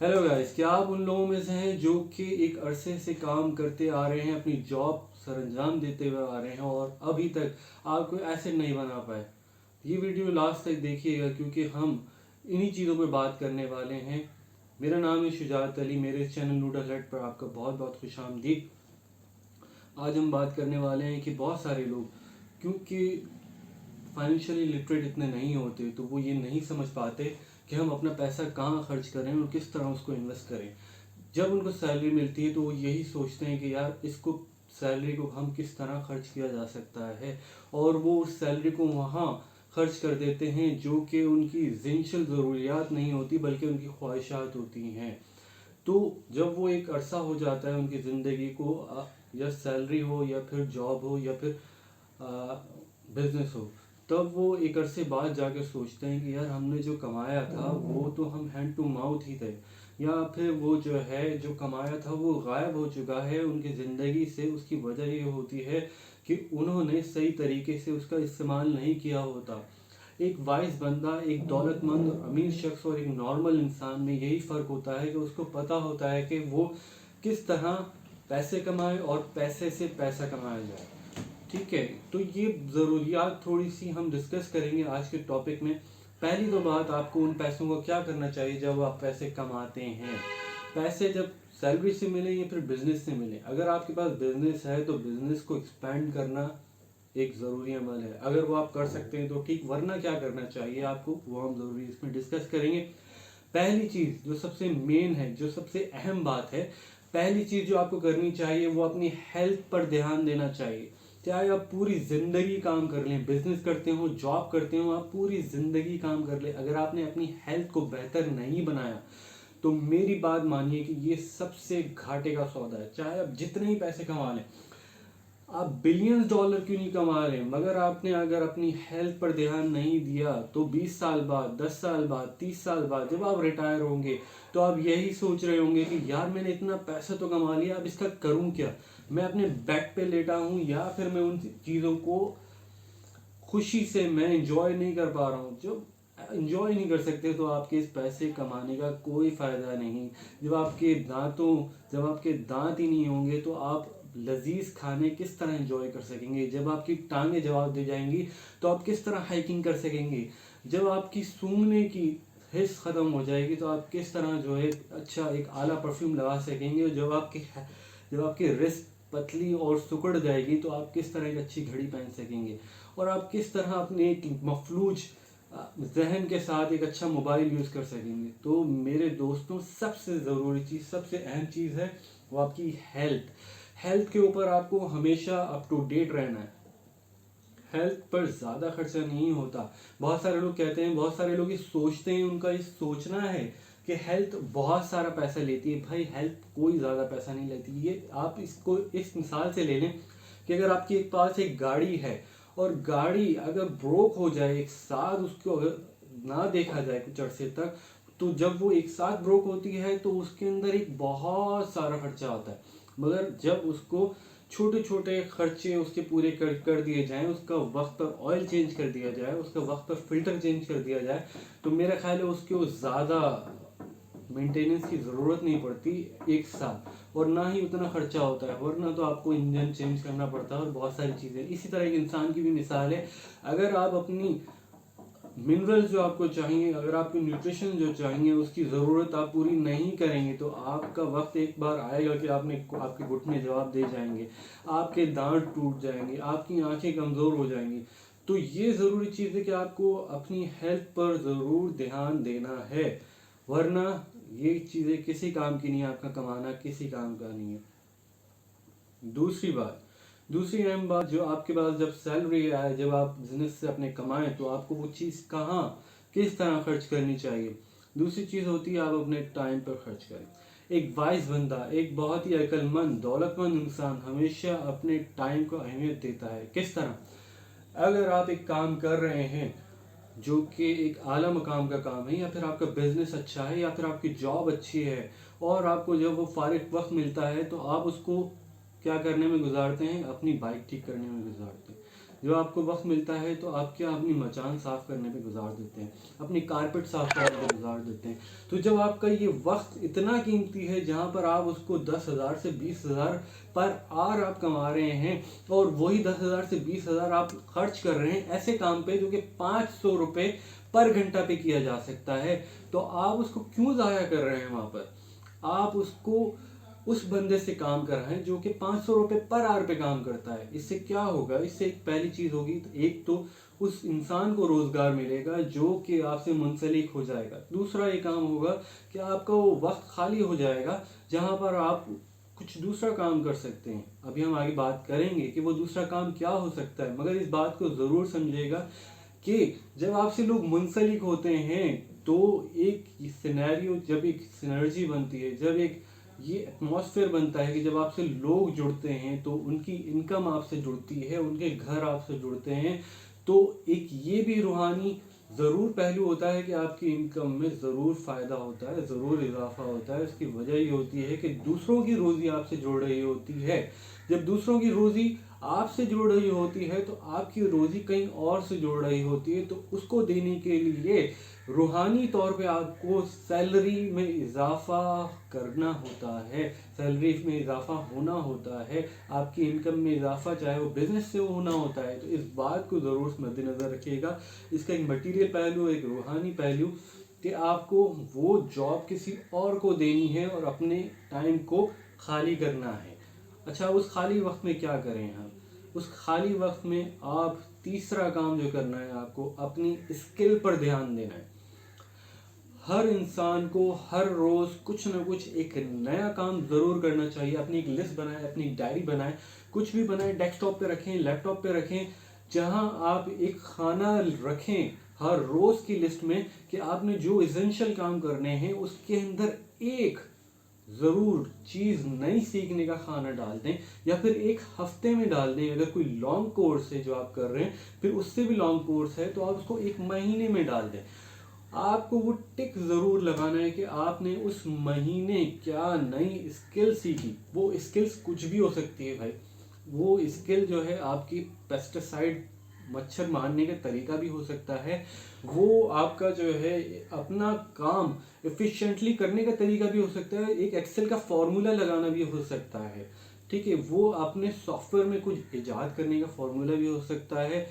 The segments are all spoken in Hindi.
हेलो गाइस, क्या आप उन लोगों में से हैं जो कि एक अरसे से काम करते आ रहे हैं, अपनी जॉब सरंजाम देते हुए आ रहे हैं और अभी तक आप कोई एसेट नहीं बना पाए। ये वीडियो लास्ट तक देखिएगा क्योंकि हम इन्हीं चीज़ों पे बात करने वाले हैं। मेरा नाम है शुजात अली। मेरे चैनल नूडल हट पर आपका बहुत बहुत खुशामदीद। आज हम बात करने वाले हैं कि बहुत सारे लोग क्योंकि फाइनेंशियली लिटरेट इतने नहीं होते तो वो ये नहीं समझ पाते कि हम अपना पैसा कहाँ खर्च करें और किस तरह उसको इन्वेस्ट करें। जब उनको सैलरी मिलती है तो वो यही सोचते हैं कि यार इसको सैलरी को हम किस तरह खर्च किया जा सकता है, और वो उस सैलरी को वहाँ खर्च कर देते हैं जो कि उनकी जिंशियल ज़रूरियात नहीं होती बल्कि उनकी ख्वाहिशात होती हैं। तो जब वो एक अरसा हो जाता है उनकी ज़िंदगी को, या सैलरी हो या फिर जॉब हो या फिर बिजनेस हो, तब वो एक अरसे बाद जाकर सोचते हैं कि यार हमने जो कमाया था वो तो हम हैंड टू माउथ ही थे, या फिर वो जो है जो कमाया था वो गायब हो चुका है उनकी ज़िंदगी से। उसकी वजह ये होती है कि उन्होंने सही तरीके से उसका इस्तेमाल नहीं किया होता। एक वाइज बंदा, एक दौलतमंद और अमीर शख्स और एक नॉर्मल इंसान में यही फ़र्क होता है कि उसको पता होता है कि वो किस तरह पैसे कमाए और पैसे से पैसा कमाया जाए। ठीक है, तो ये ज़रूरियात थोड़ी सी हम डिस्कस करेंगे आज के टॉपिक में। पहली तो बात, आपको उन पैसों को क्या करना चाहिए जब आप पैसे कमाते हैं। पैसे जब सैलरी से मिले या फिर बिजनेस से मिले, अगर आपके पास बिजनेस है तो बिजनेस को एक्सपेंड करना एक ज़रूरी अमल है। अगर वो आप कर सकते हैं तो ठीक, वरना क्या करना चाहिए आपको वो हम ज़रूरी इसमें डिस्कस करेंगे। पहली चीज़ जो सबसे मेन है, जो सबसे अहम बात है, पहली चीज़ जो आपको करनी चाहिए वो अपनी हेल्थ पर ध्यान देना चाहिए। चाहे आप पूरी ज़िंदगी काम कर लें, बिजनेस करते हो, जॉब करते हो, आप पूरी ज़िंदगी काम कर लें, अगर आपने अपनी हेल्थ को बेहतर नहीं बनाया तो मेरी बात मानिए कि ये सबसे घाटे का सौदा है। चाहे आप जितने ही पैसे कमा लें, आप बिलियंस डॉलर क्यों नहीं कमा रहे, मगर आपने अगर अपनी हेल्थ पर ध्यान नहीं दिया तो 20 साल बाद, 10 साल बाद, 30 साल बाद जब आप रिटायर होंगे तो आप यही सोच रहे होंगे कि यार मैंने इतना पैसा तो कमा लिया, अब इसका करूं क्या। मैं अपने बेड पे लेटा हूं या फिर मैं उन चीज़ों को खुशी से मैं इंजॉय नहीं कर पा रहा हूँ। जब इंजॉय नहीं कर सकते तो आपके इस पैसे कमाने का कोई फ़ायदा नहीं। जब आपके दांत ही नहीं होंगे तो आप लजीज खाने किस तरह एंजॉय कर सकेंगे। जब आपकी टांगें जवाब दे जाएंगी तो आप किस तरह हाइकिंग कर सकेंगे। जब आपकी सूंघने की हिस्स ख़त्म हो जाएगी तो आप किस तरह जो है अच्छा एक आला परफ्यूम लगा सकेंगे। जब आपकी रिस्ट पतली और सिकुड़ जाएगी तो आप किस तरह एक अच्छी घड़ी पहन सकेंगे। और आप किस तरह अपने एक मफलूज जहन के साथ एक अच्छा मोबाइल यूज़ कर सकेंगे। तो मेरे दोस्तों, सबसे ज़रूरी चीज़, सबसे अहम चीज़ है वो आपकी हेल्थ। हेल्थ के ऊपर आपको हमेशा अप टू डेट रहना है। हेल्थ पर ज़्यादा खर्चा नहीं होता। बहुत सारे लोग कहते हैं, बहुत सारे लोग ये सोचते हैं, उनका ये सोचना है कि हेल्थ बहुत सारा पैसा लेती है। भाई, हेल्थ कोई ज़्यादा पैसा नहीं लेती। ये आप इसको इस मिसाल से ले लें कि अगर आपके पास एक गाड़ी है और गाड़ी अगर ब्रोक हो जाए एक साथ, उसको अगर ना देखा जाए कुछ अरसे तक, तो जब वो एक साथ ब्रोक होती है तो उसके अंदर एक बहुत सारा खर्चा आता है। मगर जब उसको छोटे छोटे खर्चे उसके पूरे कर दिए जाएं, उसका वक्त पर ऑयल चेंज कर दिया जाए, उसका वक्त पर फिल्टर चेंज कर दिया जाए, तो मेरा ख्याल है उसको ज़्यादा मेंटेनेंस की ज़रूरत नहीं पड़ती एक साथ, और ना ही उतना खर्चा होता है। वरना तो आपको इंजन चेंज करना पड़ता है और बहुत सारी चीज़ें। इसी तरह एक इंसान की भी मिसाल है। अगर आप अपनी मिनरल्स जो आपको चाहिए, अगर आपको न्यूट्रिशन जो चाहिए, उसकी ज़रूरत आप पूरी नहीं करेंगे तो आपका वक्त एक बार आएगा कि आपके घुटने जवाब दे जाएंगे, आपके दांत टूट जाएंगे, आपकी आंखें कमज़ोर हो जाएंगी। तो ये ज़रूरी चीज़ है कि आपको अपनी हेल्थ पर ज़रूर ध्यान देना है, वरना ये चीज़ें किसी काम की नहीं है। आपका कमाना किसी काम का नहीं है। दूसरी अहम बात, जो आपके पास जब सैलरी आए, जब आप बिजनेस से अपने कमाएं, तो आपको वो चीज़ कहाँ किस तरह खर्च करनी चाहिए। दूसरी चीज़ होती है आप अपने टाइम पर खर्च करें। एक वाइज बंदा, एक बहुत ही अक्लमंद दौलतमंद इंसान हमेशा अपने टाइम को अहमियत देता है। किस तरह, अगर आप एक काम कर रहे हैं जो कि एक आला मकाम का काम है, या फिर आपका बिजनेस अच्छा है, या फिर आपकी जॉब अच्छी है, और आपको जब वो फारिग वक्त मिलता है तो आप उसको क्या करने में गुजारते हैं, अपनी बाइक ठीक करने में गुजारते हैं। जो आपको वक्त मिलता है तो आप क्या अपनी मचान साफ़ करने पे गुजार देते हैं, अपनी कारपेट साफ़ करने पे गुजार देते हैं। तो जब आपका ये वक्त इतना कीमती है जहाँ पर आप उसको 10,000 से 20,000 पर आवर आप कमा रहे हैं और वही 10,000 से 20,000 आप खर्च कर रहे हैं ऐसे काम पे जो कि 500 रुपये पर घंटा पे किया जा सकता है, तो आप उसको क्यों ज़ाया कर रहे हैं वहाँ पर? आप उसको उस बंदे से काम कर रहे हैं जो कि 500 रुपये पर आवर पे काम करता है। इससे क्या होगा? इससे एक पहली चीज़ होगी, तो एक तो उस इंसान को रोज़गार मिलेगा जो कि आपसे मुंसलिक हो जाएगा। दूसरा ये काम होगा कि आपका वो वक्त खाली हो जाएगा जहाँ पर आप कुछ दूसरा काम कर सकते हैं। अभी हम आगे बात करेंगे कि वो दूसरा काम क्या हो सकता है, मगर इस बात को ज़रूर समझिएगा कि जब आपसे लोग मुंसलिक होते हैं तो एक सिनेरियो, जब एक सिनर्जी बनती है, जब एक ये एटमॉस्फेयर बनता है कि जब आपसे लोग जुड़ते हैं तो उनकी इनकम आपसे जुड़ती है, उनके घर आपसे जुड़ते हैं, तो एक ये भी रूहानी ज़रूर पहलू होता है कि आपकी इनकम में ज़रूर फ़ायदा होता है, ज़रूर इजाफा होता है। इसकी वजह ये होती है कि दूसरों की रोज़ी आपसे जुड़ रही होती है। जब दूसरों की रोज़ी आपसे जुड़ रही होती है तो आपकी रोज़ी कहीं और से जुड़ रही होती है, तो उसको देने के लिए रूहानी तौर पे आपको सैलरी में इजाफा करना होता है, सैलरी में इजाफा होना होता है, आपकी इनकम में इजाफा चाहे वो बिजनेस से होना होता है। तो इस बात को ज़रूर मद्देनज़र रखिएगा। इसका एक मटीरियल पहलू, एक रूहानी पहलू कि आपको वो जॉब किसी और को देनी है और अपने टाइम को खाली करना है। अच्छा, उस खाली वक्त में क्या करें हम? उस खाली वक्त में आप तीसरा काम जो करना है, आपको अपनी स्किल पर ध्यान देना है। हर इंसान को हर रोज़ कुछ ना कुछ एक नया काम ज़रूर करना चाहिए। अपनी एक लिस्ट बनाएं, अपनी डायरी बनाएं, कुछ भी बनाएं, डेस्कटॉप पे रखें, लैपटॉप पे रखें, जहां आप एक खाना रखें हर रोज़ की लिस्ट में कि आपने जो इसेंशियल काम करने हैं उसके अंदर एक ज़रूर चीज़ नई सीखने का खाना डाल दें, या फिर एक हफ्ते में डाल दें। अगर कोई लॉन्ग कोर्स है जो आप कर रहे हैं, फिर उससे भी लॉन्ग कोर्स है तो आप उसको एक महीने में डाल दें। आपको वो टिक ज़रूर लगाना है कि आपने उस महीने क्या नई स्किल सीखी। वो स्किल्स कुछ भी हो सकती है भाई। वो स्किल जो है आपकी पेस्टिसाइड मच्छर मारने का तरीका भी हो सकता है, वो आपका जो है अपना काम एफिशिएंटली करने का तरीका भी हो सकता है, एक एक्सेल का फॉर्मूला लगाना भी हो सकता है, ठीक है, वो अपने सॉफ्टवेयर में कुछ इजाद करने का फॉर्मूला भी हो सकता है।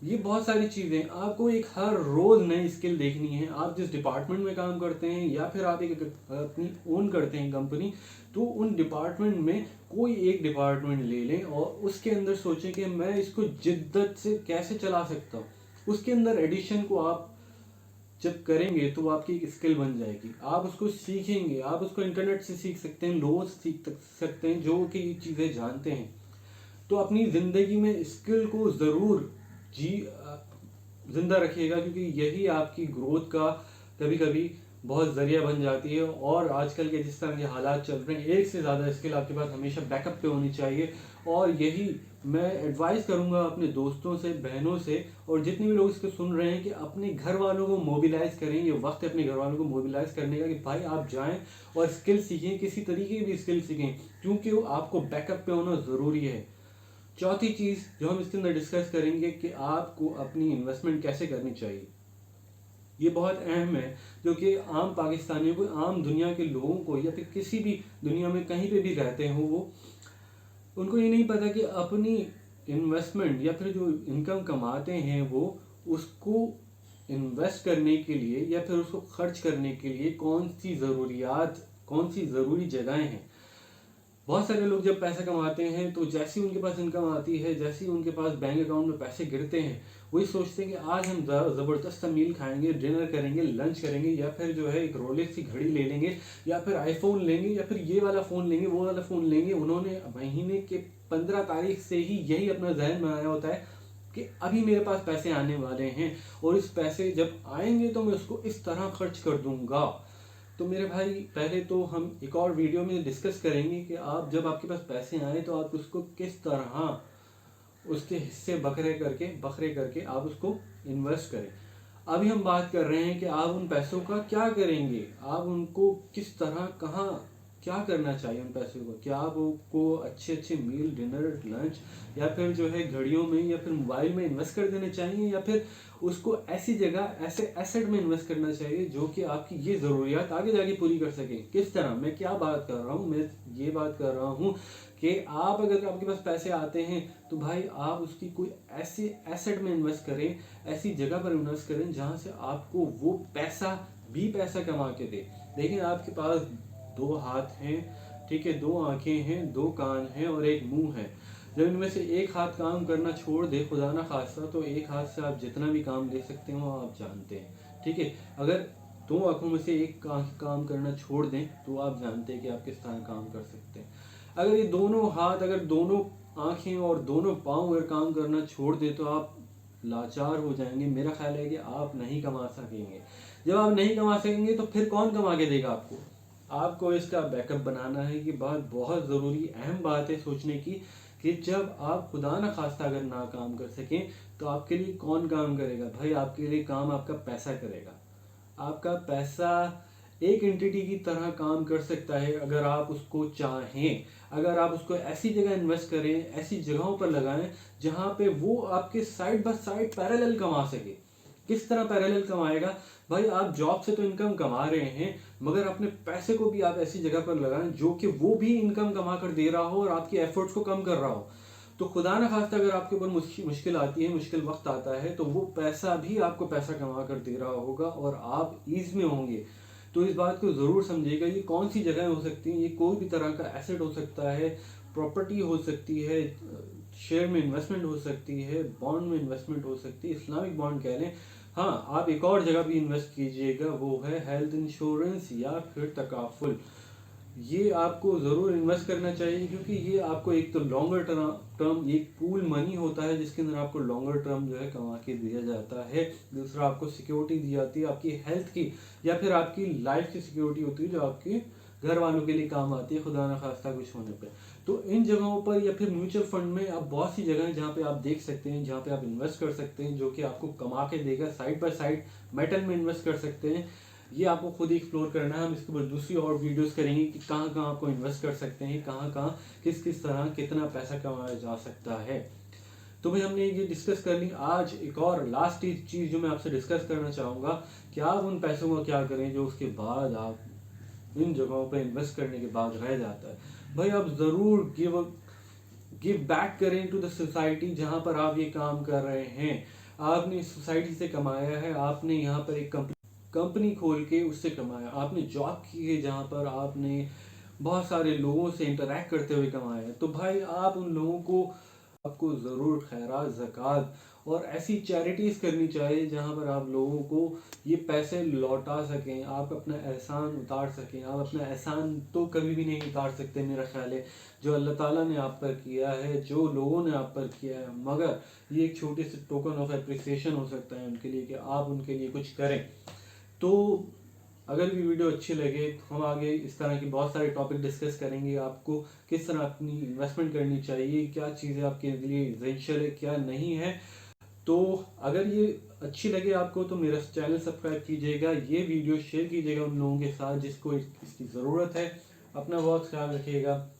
ये बहुत सारी चीज़ें आपको एक हर रोज़ नई स्किल देखनी है। आप जिस डिपार्टमेंट में काम करते हैं या फिर आप एक अपनी ओन करते हैं कंपनी, तो उन डिपार्टमेंट में कोई एक डिपार्टमेंट ले लें और उसके अंदर सोचें कि मैं इसको जिद्दत से कैसे चला सकता हूँ। उसके अंदर एडिशन को आप जब करेंगे तो आपकी एक स्किल बन जाएगी। आप उसको सीखेंगे, आप उसको इंटरनेट से सीख सकते हैं, लोगों से सीख सकते हैं जो कि ये चीज़ें जानते हैं। तो अपनी ज़िंदगी में स्किल को ज़रूर जिंदा रखिएगा, क्योंकि यही आपकी ग्रोथ का कभी कभी बहुत ज़रिया बन जाती है। और आजकल के जिस तरह के हालात चल रहे हैं, एक से ज़्यादा स्किल आपके पास हमेशा बैकअप पे होनी चाहिए। और यही मैं एडवाइस करूंगा अपने दोस्तों से, बहनों से, और जितने भी लोग इसको सुन रहे हैं कि अपने घर वालों को मोबिलाइज करें। ये वक्त है अपने घर वालों को मोबिलाइज करने का कि भाई आप जाएं और स्किल सीखें, किसी तरीके की भी स्किल सीखें, क्योंकि वो आपको बैकअप पे होना ज़रूरी है। चौथी चीज़ जो हम इसके अंदर डिस्कस करेंगे कि आपको अपनी इन्वेस्टमेंट कैसे करनी चाहिए। ये बहुत अहम है, जो कि आम पाकिस्तानियों को, आम दुनिया के लोगों को, या फिर किसी भी दुनिया में कहीं पे भी रहते हो, वो उनको ये नहीं पता कि अपनी इन्वेस्टमेंट या फिर जो इनकम कमाते हैं वो उसको इन्वेस्ट करने के लिए या फिर उसको खर्च करने के लिए कौन सी ज़रूरियात, कौन सी ज़रूरी जगहें हैं। बहुत सारे लोग जब पैसा कमाते हैं तो जैसे ही उनके पास इनकम आती है, जैसे ही उनके पास बैंक अकाउंट में पैसे गिरते हैं, वही सोचते हैं कि आज हम ज़बरदस्त मील खाएंगे, डिनर करेंगे, लंच करेंगे, या फिर जो है एक रोलेक्स की घड़ी ले लेंगे, या फिर आईफोन लेंगे, या फिर ये वाला फ़ोन लेंगे, वो वाला फ़ोन लेंगे। उन्होंने महीने के 15 तारीख से ही यही अपना जहन बनाया होता है कि अभी मेरे पास पैसे आने वाले हैं और इस पैसे जब आएंगे तो मैं उसको इस तरह खर्च कर दूंगा। तो मेरे भाई, पहले तो हम एक और वीडियो में डिस्कस करेंगे कि आप जब आपके पास पैसे आए तो आप उसको किस तरह उसके हिस्से बखरे करके आप उसको इन्वेस्ट करें। अभी हम बात कर रहे हैं कि आप उन पैसों का क्या करेंगे, आप उनको किस तरह कहाँ क्या करना चाहिए उन पैसों को? क्या वो को अच्छे अच्छे मील, डिनर, लंच, या फिर जो है घड़ियों में या फिर मोबाइल में इन्वेस्ट कर देने चाहिए, या फिर उसको ऐसी जगह ऐसे एसेट में इन्वेस्ट करना चाहिए जो कि आपकी ये ज़रूरियात आगे जाके पूरी कर सके? किस तरह? मैं क्या बात कर रहा हूँ, मैं ये बात कर रहा हूँ कि आप अगर आपके पास पैसे आते हैं तो भाई आप उसकी कोई ऐसी एसेट में इन्वेस्ट करें, ऐसी जगह पर इन्वेस्ट करें जहाँ से आपको वो पैसा भी पैसा कमा के दे। देखिए, आपके पास दो हाथ हैं, ठीक है, दो आंखें हैं, दो कान हैं और एक मुंह है। जब इनमें से एक हाथ काम करना छोड़ दे, खुदा ना खास्ता, तो एक हाथ से आप जितना भी काम ले सकते हो आप जानते हैं, ठीक है। अगर दो आंखों में से एक काम करना छोड़ दें तो आप जानते हैं कि आप किस तरह काम कर सकते हैं। अगर ये दोनों हाथ, अगर दोनों आंखें और दोनों पाँव अगर काम करना छोड़ दे तो आप लाचार हो जाएंगे। मेरा ख्याल है कि आप नहीं कमा सकेंगे। जब आप नहीं कमा सकेंगे तो फिर कौन कमा के देगा आपको? आपको इसका बैकअप बनाना है। ये बात बहुत ज़रूरी अहम बात है सोचने की कि जब आप खुदा न खास्ता अगर ना काम कर सकें तो आपके लिए कौन काम करेगा? भाई आपके लिए काम आपका पैसा करेगा। आपका पैसा एक एंटिटी की तरह काम कर सकता है अगर आप उसको चाहें। अगर आप उसको ऐसी जगह इन्वेस्ट करें, ऐसी जगहों पर लगाएं जहां पे वो आपके साइड बाय साइड पैरेलल कमा सके। किस तरह पैरेलल कमाएगा? भाई आप जॉब से तो इनकम कमा रहे हैं, मगर अपने पैसे को भी आप ऐसी जगह पर लगाएं जो कि वो भी इनकम कमा कर दे रहा हो और आपकी एफर्ट्स को कम कर रहा हो। तो खुदा ना खास्ता अगर आपके ऊपर मुश्किल आती है, मुश्किल वक्त आता है, तो वो पैसा भी आपको पैसा कमा कर दे रहा होगा और आप ईज में होंगे। तो इस बात को ज़रूर समझिएगा। ये कौन सी जगह हो सकती हैं? ये कोई भी तरह का एसेट हो सकता है, प्रॉपर्टी हो सकती है, शेयर में इन्वेस्टमेंट हो सकती है, बॉन्ड में इन्वेस्टमेंट हो सकती है, इस्लामिक बॉन्ड कह लें। हाँ, आप एक और जगह भी इन्वेस्ट कीजिएगा, वो है हेल्थ इंश्योरेंस या फिर तकाफुल। ये आपको ज़रूर इन्वेस्ट करना चाहिए क्योंकि ये आपको एक तो लॉन्गर टर्म एक पूल मनी होता है जिसके अंदर आपको लॉन्गर टर्म जो है कमा के दिया जाता है। दूसरा, आपको सिक्योरिटी दी जाती है आपकी हेल्थ की या फिर आपकी लाइफ की सिक्योरिटी होती है जो आपके घर वालों के लिए काम आती है खुदा न खास्ता कुछ होने पे। तो इन जगहों पर या फिर म्यूचुअल फंड में आप बहुत सी जगह हैं जहाँ पे आप देख सकते हैं, जहाँ पे आप इन्वेस्ट कर सकते हैं जो कि आपको कमा के देगा। साइड बाय साइड मेटल में इन्वेस्ट कर सकते हैं। ये आपको खुद ही एक्सप्लोर करना है। हम इसके ऊपर दूसरी और वीडियोस करेंगे कि कहाँ कहाँ आपको इन्वेस्ट कर सकते हैं, कहाँ कहाँ किस किस तरह कितना पैसा कमाया जा सकता है। तो भाई हमने ये डिस्कस कर ली। आज एक और लास्ट चीज़ जो मैं आपसे डिस्कस करना चाहूँगा कि आप उन पैसों का क्या करें जो उसके बाद आप इन जगहों पर इन्वेस्ट करने के बाद रह जाता है। भाई आप ज़रूर गिव बैक करें टू द सोसाइटी जहाँ पर आप ये काम कर रहे हैं। आपने सोसाइटी से कमाया है, आपने यहाँ पर एक कंपनी खोल के उससे कमाया, आपने जॉब की है जहाँ पर आपने बहुत सारे लोगों से इंटरेक्ट करते हुए कमाया। तो भाई आप उन लोगों को आपको ज़रूर खैरात, ज़कात और ऐसी चैरिटीज़ करनी चाहिए जहाँ पर आप लोगों को ये पैसे लौटा सकें, आप अपना एहसान उतार सकें। आप अपना एहसान तो कभी भी नहीं उतार सकते मेरा ख्याल है, जो अल्लाह ताला ने आप पर किया है, जो लोगों ने आप पर किया है। मगर ये एक छोटी सी टोकन ऑफ एप्रिसिएशन हो सकता है उनके लिए कि आप उनके लिए कुछ करें। तो अगर भी वीडियो अच्छी लगे तो हम आगे इस तरह की बहुत सारे टॉपिक डिस्कस करेंगे। आपको किस तरह अपनी इन्वेस्टमेंट करनी चाहिए, क्या चीज़ें आपके लिए एसेंशियल है, क्या नहीं है। तो अगर ये अच्छी लगे आपको तो मेरा चैनल सब्सक्राइब कीजिएगा, ये वीडियो शेयर कीजिएगा उन लोगों के साथ जिसको इसकी ज़रूरत है। अपना बहुत ख्याल रखिएगा।